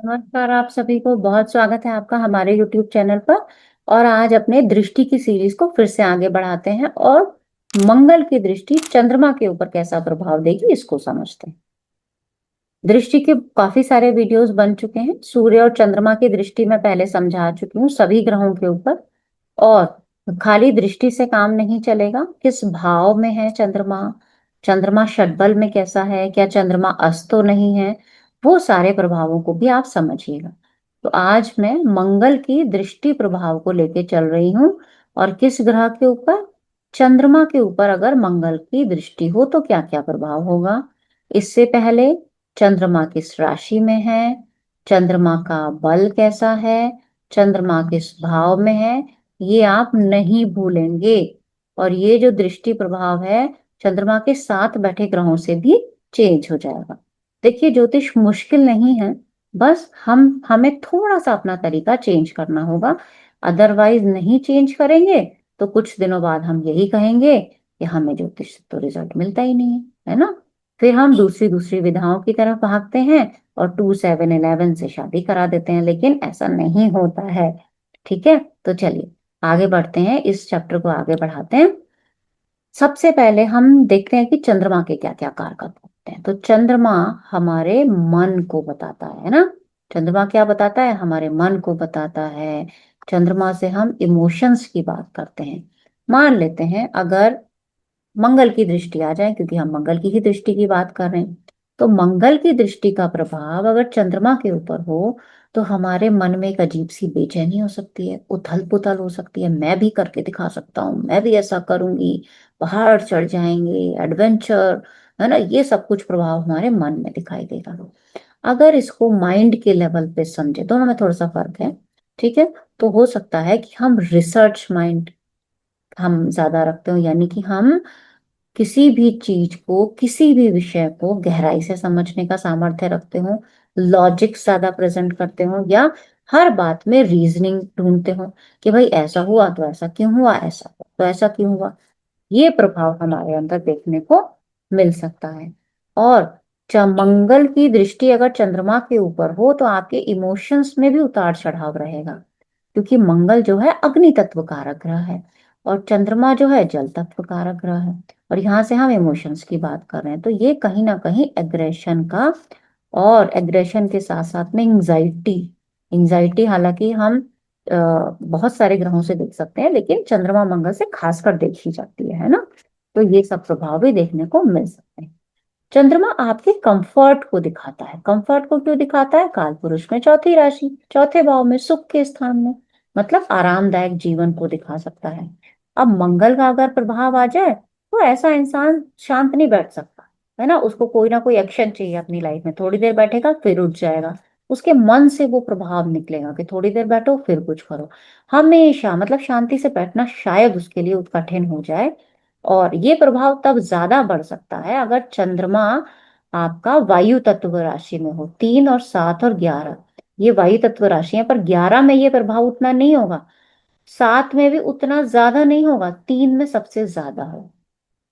नमस्कार, आप सभी को बहुत स्वागत है आपका हमारे YouTube चैनल पर। और आज अपने दृष्टि की सीरीज को फिर से आगे बढ़ाते हैं और मंगल की दृष्टि चंद्रमा के ऊपर कैसा प्रभाव देगी इसको समझते हैं। दृष्टि के काफी सारे वीडियोस बन चुके हैं। सूर्य और चंद्रमा की दृष्टि मैं पहले समझा चुकी हूँ सभी ग्रहों के ऊपर। और खाली दृष्टि से काम नहीं चलेगा, किस भाव में है चंद्रमा, चंद्रमा षटबल में कैसा है, क्या चंद्रमा अस्त तो नहीं है, वो सारे प्रभावों को भी आप समझिएगा। तो आज मैं मंगल की दृष्टि प्रभाव को लेके चल रही हूँ। और किस ग्रह के ऊपर? चंद्रमा के ऊपर अगर मंगल की दृष्टि हो तो क्या क्या प्रभाव होगा। इससे पहले चंद्रमा किस राशि में है, चंद्रमा का बल कैसा है, चंद्रमा किस भाव में है, ये आप नहीं भूलेंगे। और ये जो दृष्टि प्रभाव है चंद्रमा के साथ बैठे ग्रहों से भी चेंज हो जाएगा। देखिए, ज्योतिष मुश्किल नहीं है, बस हमें थोड़ा सा अपना तरीका चेंज करना होगा। अदरवाइज नहीं चेंज करेंगे तो कुछ दिनों बाद हम यही कहेंगे कि हमें ज्योतिष से तो रिजल्ट मिलता ही नहीं है ना। फिर हम दूसरी दूसरी विधाओं की तरफ भागते हैं और 2711 से शादी करा देते हैं, लेकिन ऐसा नहीं होता है। ठीक है, तो चलिए आगे बढ़ते हैं, इस चैप्टर को आगे बढ़ाते हैं। सबसे पहले हम देखते हैं कि चंद्रमा के क्या क्या कारक होते हैं। तो चंद्रमा हमारे मन को बताता है ना। चंद्रमा क्या बताता है? हमारे मन को बताता है। चंद्रमा से हम इमोशंस की बात करते हैं। मान लेते हैं अगर मंगल की दृष्टि आ जाए, क्योंकि हम मंगल की ही दृष्टि की बात कर रहे हैं, तो मंगल की दृष्टि का प्रभाव अगर चंद्रमा के ऊपर हो तो हमारे मन में एक अजीब सी बेचैनी हो सकती है, उथल पुथल हो सकती है। मैं भी करके दिखा सकता हूँ, मैं भी ऐसा करूंगी, पहाड़ चढ़ जाएंगे, एडवेंचर, है ना, ये सब कुछ प्रभाव हमारे मन में दिखाई देगा। अगर इसको माइंड के लेवल पे समझे, दोनों में थोड़ा सा फर्क है, ठीक है, तो हो सकता है कि हम रिसर्च माइंड हम ज्यादा रखते हो, यानी कि हम किसी भी चीज को, किसी भी विषय को गहराई से समझने का सामर्थ्य रखते हो, लॉजिक ज्यादा प्रेजेंट करते हो, या हर बात में रीजनिंग ढूंढते हो कि भाई ऐसा हुआ तो ऐसा क्यों हुआ, ऐसा हुआ तो ऐसा क्यों हुआ। ये प्रभाव हमारे अंदर देखने को मिल सकता है। और मंगल की दृष्टि अगर चंद्रमा के ऊपर हो तो आपके इमोशंस में भी उतार चढ़ाव रहेगा, क्योंकि मंगल जो है अग्नि तत्व कारक ग्रह है और चंद्रमा जो है जल तत्व कारक ग्रह है। और यहाँ से हम इमोशंस की बात कर रहे हैं, तो ये कहीं ना कहीं एग्रेशन का, और एग्रेशन के साथ साथ में एंजाइटी। एंजाइटी हालांकि हम बहुत सारे ग्रहों से देख सकते हैं, लेकिन चंद्रमा मंगल से खासकर देखी जाती है ना। तो ये सब प्रभाव भी देखने को मिल सकते हैं। चंद्रमा आपके कंफर्ट को दिखाता है। कंफर्ट को क्यों दिखाता है? काल पुरुष में चौथी राशि, चौथे भाव में, सुख के स्थान में, मतलब आरामदायक जीवन को दिखा सकता है। अब मंगल का अगर प्रभाव आ जाए तो ऐसा इंसान शांत नहीं बैठ सकता, है ना। उसको कोई ना कोई एक्शन चाहिए अपनी लाइफ में, थोड़ी देर बैठेगा फिर उठ जाएगा। उसके मन से वो प्रभाव निकलेगा कि थोड़ी देर बैठो फिर कुछ करो। हमेशा मतलब शांति से बैठना शायद उसके लिए कठिन हो जाए। और ये प्रभाव तब ज्यादा बढ़ सकता है अगर चंद्रमा आपका वायु तत्व राशि में हो। 3 और 7 और 11 ये वायु तत्व राशि है, पर 11 में ये प्रभाव उतना नहीं होगा, 7 में भी उतना ज्यादा नहीं होगा, 3 में सबसे ज्यादा हो,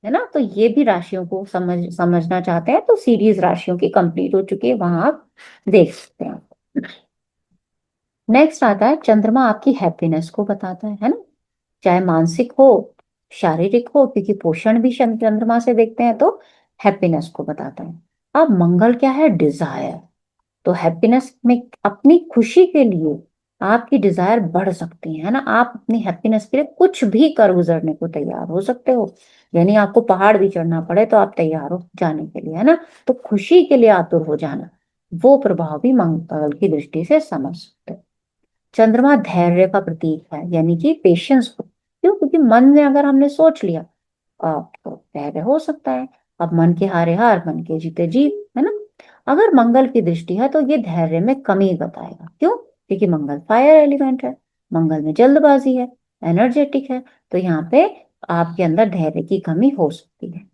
है ना। तो ये भी राशियों को समझना चाहते हैं तो सीरीज राशियों की कंप्लीट हो चुकी है, वहां आप देख सकते हैं। नेक्स्ट आता है चंद्रमा आपकी हैप्पीनेस को बताता है ना। चाहे मानसिक हो, शारीरिक हो, क्योंकि पोषण भी चंद्रमा से देखते हैं, तो हैप्पीनेस को बताता है। अब मंगल क्या है? डिजायर। तो हैप्पीनेस में अपनी खुशी के लिए आपकी डिजायर बढ़ सकती है ना। आप अपनी हैप्पीनेस के लिए कुछ भी कर गुजरने को तैयार हो सकते हो, यानी आपको पहाड़ भी चढ़ना पड़े तो आप तैयार हो जाने के लिए, है ना। तो खुशी के लिए आतुर हो जाना, वो प्रभाव भी मंगल की दृष्टि से समझ सकते हो। चंद्रमा धैर्य का प्रतीक है, यानी कि पेशेंस को। क्यों? क्योंकि मन में अगर हमने सोच लिया तो धैर्य हो सकता है। अब मन के हारे हार, मन के जीते जीत, है ना। अगर मंगल की दृष्टि है तो ये धैर्य में कमी बताएगा। क्यों? क्योंकि मंगल फायर एलिमेंट है, मंगल में जल्दबाजी है, एनर्जेटिक है, तो यहाँ पे आपके अंदर धैर्य की कमी हो सकती है।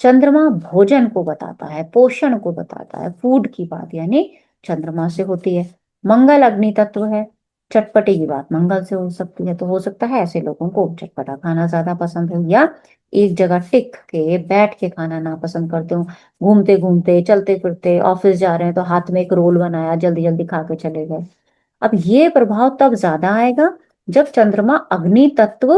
चंद्रमा भोजन को बताता है, पोषण को बताता है, फूड की बात यानी चंद्रमा से होती है। मंगल अग्नि तत्व है, चटपटे की बात मंगल से हो सकती है, तो हो सकता है ऐसे लोगों को चटपटा खाना ज्यादा पसंद हो, या एक जगह टिक के बैठ के खाना ना पसंद करते हो, घूमते घूमते चलते फिरते, ऑफिस जा रहे हैं तो हाथ में एक रोल बनाया, जल्दी जल्दी खा के चले गए। अब ये प्रभाव तब ज्यादा आएगा जब चंद्रमा अग्नि तत्व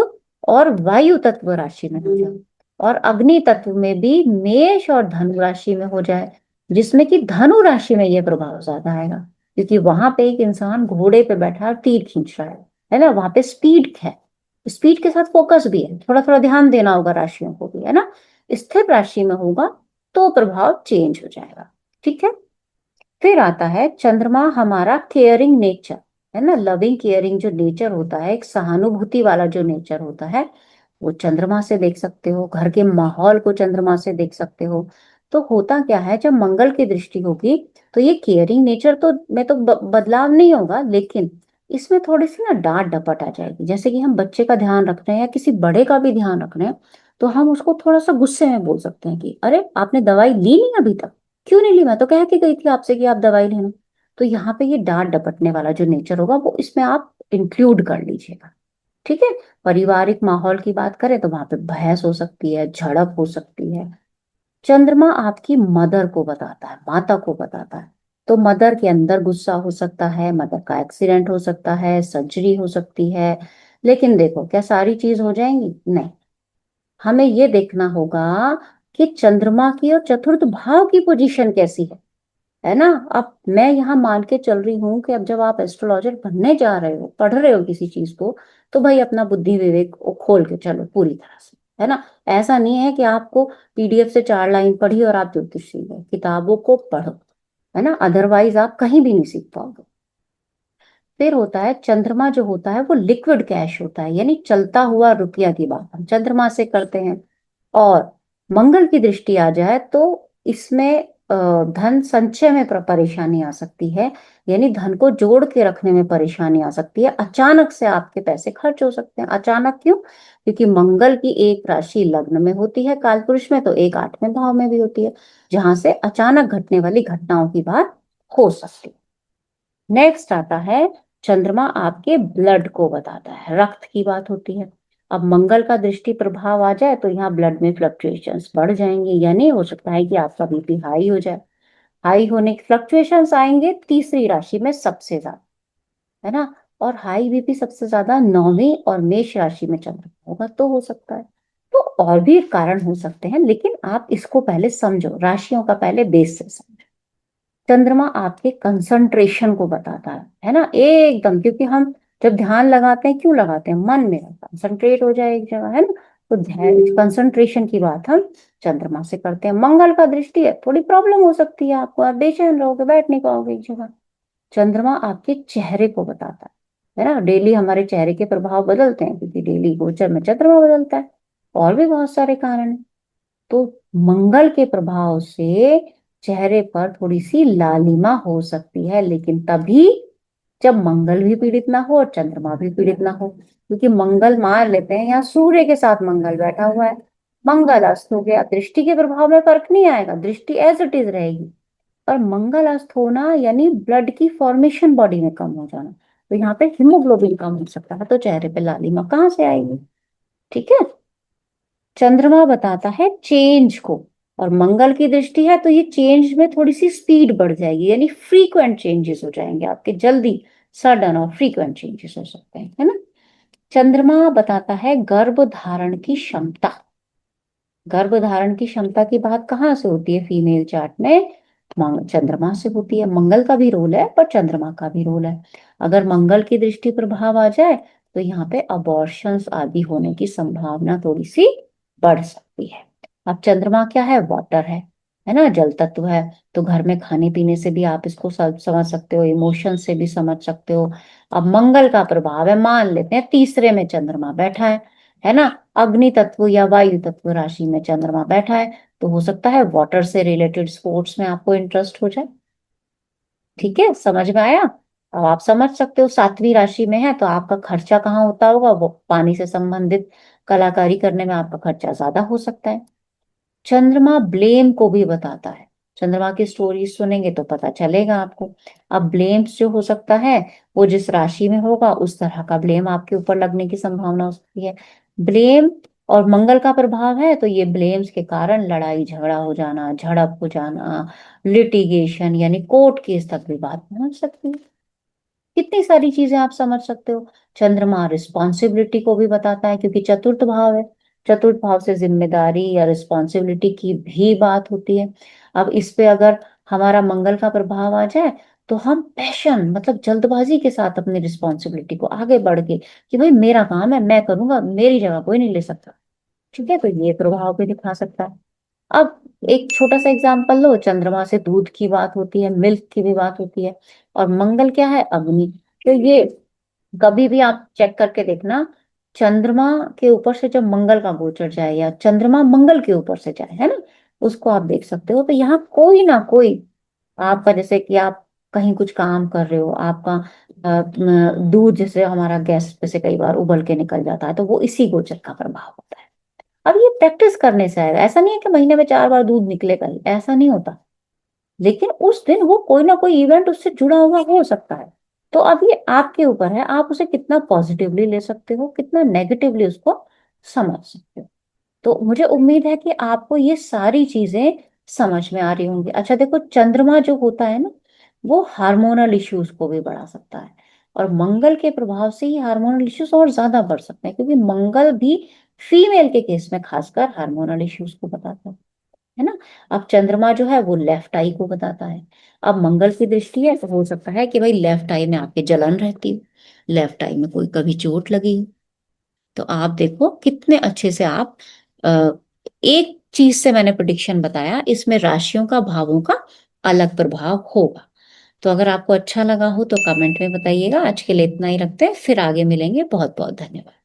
और वायु तत्व राशि में हो जाए, और अग्नि तत्व में भी मेष और धनु राशि में हो जाए, जिसमें कि धनु राशि में ये प्रभाव ज्यादा आएगा, क्योंकि वहां पे एक इंसान घोड़े पे बैठा तीर खींच रहा है ना, वहां पे स्पीड है, स्पीड के साथ फोकस भी है, थोड़ा थोड़ा ध्यान देना होगा राशियों को भी, है ना। स्थिर राशि में होगा तो प्रभाव चेंज हो जाएगा। ठीक है। फिर आता है चंद्रमा हमारा केयरिंग नेचर, है ना, लविंग केयरिंग जो नेचर होता है, एक सहानुभूति वाला जो नेचर होता है, वो चंद्रमा से देख सकते हो, घर के माहौल को चंद्रमा से देख सकते हो। तो होता क्या है, जब मंगल की दृष्टि होगी तो ये केयरिंग नेचर तो में तो बदलाव नहीं होगा, लेकिन इसमें थोड़ी सी ना डांट डपट आ जाएगी। जैसे कि हम बच्चे का ध्यान रख रहे हैं या किसी बड़े का भी ध्यान रख रहे हैं, तो हम उसको थोड़ा सा गुस्से में बोल सकते हैं कि अरे आपने दवाई ली नहीं अभी तक, क्यों नहीं ली, मैं तो कह के गई थी आपसे कि आप दवाई लेना। तो यहाँ पे ये डांट डपटने वाला जो नेचर होगा वो इसमें आप इंक्लूड कर लीजिएगा। ठीक है। पारिवारिक माहौल की बात करें तो वहां पे बहस हो सकती है, झड़प हो सकती है। चंद्रमा आपकी मदर को बताता है, माता को बताता है, तो मदर के अंदर गुस्सा हो सकता है, मदर का एक्सीडेंट हो सकता है, सर्जरी हो सकती है। लेकिन देखो, क्या सारी चीज हो जाएंगी? नहीं। हमें ये देखना होगा कि चंद्रमा की और चतुर्थ भाव की पोजीशन कैसी है ना। अब मैं यहाँ मान के चल रही हूँ कि अब जब आप एस्ट्रोलॉजर बनने जा रहे हो, पढ़ रहे हो किसी चीज को, तो भाई अपना बुद्धि विवेक को खोल के चलो पूरी तरह से, है ना। ऐसा नहीं है कि आपको पीडीएफ से 4 लाइन पढ़ी और आप ज्योतिष सीख गए, किताबों को पढ़ो, है ना, अदरवाइज आप कहीं भी नहीं सीख पाओगे। फिर होता है चंद्रमा जो होता है वो लिक्विड कैश होता है, यानी चलता हुआ रुपया की बात हम चंद्रमा से करते हैं। और मंगल की दृष्टि आ जाए तो इसमें धन संचय में परेशानी आ सकती है, यानी धन को जोड़ के रखने में परेशानी आ सकती है, अचानक से आपके पैसे खर्च हो सकते हैं। अचानक क्यों? क्योंकि मंगल की एक राशि लग्न में होती है कालपुरुष में, तो एक 8वें भाव में भी होती है, जहां से अचानक घटने वाली घटनाओं की बात हो सकती है। नेक्स्ट आता है चंद्रमा आपके ब्लड को बताता है, रक्त की बात होती है। अब मंगल का दृष्टि प्रभाव आ जाए तो यहाँ ब्लड में फ्लक्चुएशंस बढ़ जाएंगे, यानी हो सकता है कि आपका बीपी हाई हो जाए। हाई होने के फ्लक्चुएशंस आएंगे तीसरी राशि में सबसे ज्यादा, है ना। और हाई बीपी सबसे ज्यादा 9वीं और मेष राशि में चंद्रमा होगा तो हो सकता है। तो और भी कारण हो सकते हैं, लेकिन आप इसको पहले समझो, राशियों का पहले बेस से समझो। चंद्रमा आपके कंसंट्रेशन को बताता है ना, एकदम, क्योंकि हम जब ध्यान लगाते हैं, क्यों लगाते हैं, मन में कंसंट्रेट हो जाए एक जगह, है ना। तो ध्यान कंसंट्रेशन की बात हम चंद्रमा से करते हैं। मंगल का दृष्टि है, थोड़ी प्रॉब्लम हो सकती है आपको, आप बेचैन रहोगे, बैठ नहीं पाओगे एक जगह। चंद्रमा आपके चेहरे को बताता है ना, डेली हमारे चेहरे के प्रभाव बदलते हैं क्योंकि डेली गोचर में चंद्रमा बदलता है। और भी बहुत सारे कारण हैं। तो मंगल के प्रभाव से चेहरे पर थोड़ी सी लालिमा हो सकती है, लेकिन तभी जब मंगल भी पीड़ित ना हो और चंद्रमा भी पीड़ित ना हो, क्योंकि मंगल मान लेते हैं यहाँ सूर्य के साथ मंगल बैठा हुआ है, मंगल अस्त हो गया, दृष्टि के प्रभाव में फर्क नहीं आएगा, दृष्टि एज इट इज रहेगी। और मंगल अस्त होना यानी ब्लड की फॉर्मेशन बॉडी में कम हो जाना, तो यहाँ पे हीमोग्लोबिन कम हो सकता है, तो चेहरे पे लालिमा कहाँ से आएगी? ठीक है। चंद्रमा बताता है चेंज को, और मंगल की दृष्टि है तो ये चेंज में थोड़ी सी स्पीड बढ़ जाएगी, यानी फ्रीक्वेंट चेंजेस हो जाएंगे आपके, जल्दी सडन और फ्रीक्वेंट चेंजेस हो सकते हैं, है ना। चंद्रमा बताता है गर्भ धारण की क्षमता। गर्भ धारण की क्षमता की बात कहाँ से होती है फीमेल चार्ट में? चंद्रमा से होती है। मंगल का भी रोल है पर चंद्रमा का भी रोल है। अगर मंगल की दृष्टि प्रभाव आ जाए तो यहाँ पे अबॉर्शंस आदि होने की संभावना थोड़ी सी बढ़ सकती है। अब चंद्रमा क्या है? वाटर है ना, जल तत्व है। तो घर में खाने पीने से भी आप इसको समझ सकते हो, इमोशन से भी समझ सकते हो। अब मंगल का प्रभाव है, मान लेते हैं तीसरे में चंद्रमा बैठा है ना, अग्नि तत्व या वायु तत्व राशि में चंद्रमा बैठा है, तो हो सकता है वाटर से रिलेटेड स्पोर्ट्स में आपको इंटरेस्ट हो जाए। ठीक है, समझ में आया? अब आप समझ सकते हो 7वीं राशि में है तो आपका खर्चा कहाँ होता होगा, वो पानी से संबंधित कलाकारी करने में आपका खर्चा ज्यादा हो सकता है। चंद्रमा ब्लेम को भी बताता है। चंद्रमा की स्टोरी सुनेंगे तो पता चलेगा आपको। अब ब्लेम्स जो हो सकता है वो जिस राशि में होगा उस तरह का ब्लेम आपके ऊपर लगने की संभावना हो सकती है। ब्लेम और मंगल का प्रभाव है तो ये ब्लेम्स के कारण लड़ाई झगड़ा हो जाना, झड़प हो जाना, लिटिगेशन यानी कोर्ट केस तक भी बात पहुंच सकती है। कितनी सारी चीजें आप समझ सकते हो। चंद्रमा रिस्पॉन्सिबिलिटी को भी बताता है क्योंकि चतुर्थ भाव है। चतुर्थ भाव से जिम्मेदारी या रिस्पॉन्सिबिलिटी की भी बात होती है। अब इस पे अगर हमारा मंगल का प्रभाव आ जाए तो हम पैशन मतलब जल्दबाजी के साथ अपनी रिस्पॉन्सिबिलिटी को आगे बढ़ के कि भाई मेरा काम है, मैं करूंगा, मेरी जगह कोई नहीं ले सकता। ठीक है, तो ये प्रभाव भी दिखा सकता है। अब एक छोटा सा एग्जांपल लो, चंद्रमा से दूध की बात होती है, मिल्क की भी बात होती है। और मंगल क्या है? अग्नि। तो ये कभी भी आप चेक करके देखना, चंद्रमा के ऊपर से जब मंगल का गोचर जाए या चंद्रमा मंगल के ऊपर से जाए, है ना, उसको आप देख सकते हो। तो यहाँ कोई ना कोई आपका, जैसे कि आप कहीं कुछ काम कर रहे हो, आपका दूध जैसे हमारा गैस पे से कई बार उबल के निकल जाता है, तो वो इसी गोचर का प्रभाव होता है। अब ये प्रैक्टिस करने से आएगा, ऐसा नहीं है कि महीने में 4 बार दूध निकलेगा ही, ऐसा नहीं होता। लेकिन उस दिन वो कोई ना कोई इवेंट उससे जुड़ा हुआ हो सकता है। तो अब ये आपके ऊपर है, आप उसे कितना पॉजिटिवली ले सकते हो, कितना नेगेटिवली उसको समझ सकते हो। तो मुझे उम्मीद है कि आपको ये सारी चीजें समझ में आ रही होंगी। अच्छा देखो, चंद्रमा जो होता है ना, वो हार्मोनल इश्यूज को भी बढ़ा सकता है। और मंगल के प्रभाव से ही हार्मोनल इश्यूज और ज्यादा बढ़ सकते हैं, क्योंकि मंगल भी फीमेल के केस में खासकर हार्मोनल इश्यूज को बताता है ना। अब चंद्रमा जो है वो लेफ्ट आई को बताता है। अब मंगल की दृष्टि है तो हो सकता है कि भाई लेफ्ट आई में आपके जलन रहती हो, लेफ्ट आई में कोई कभी चोट लगी हो। तो आप देखो कितने अच्छे से आप अ, एक चीज से मैंने प्रिडिक्शन बताया, इसमें राशियों का, भावों का अलग प्रभाव होगा। तो अगर आपको अच्छा लगा हो तो कमेंट में बताइएगा। आज के लिए इतना ही रखते हैं, फिर आगे मिलेंगे। बहुत बहुत धन्यवाद।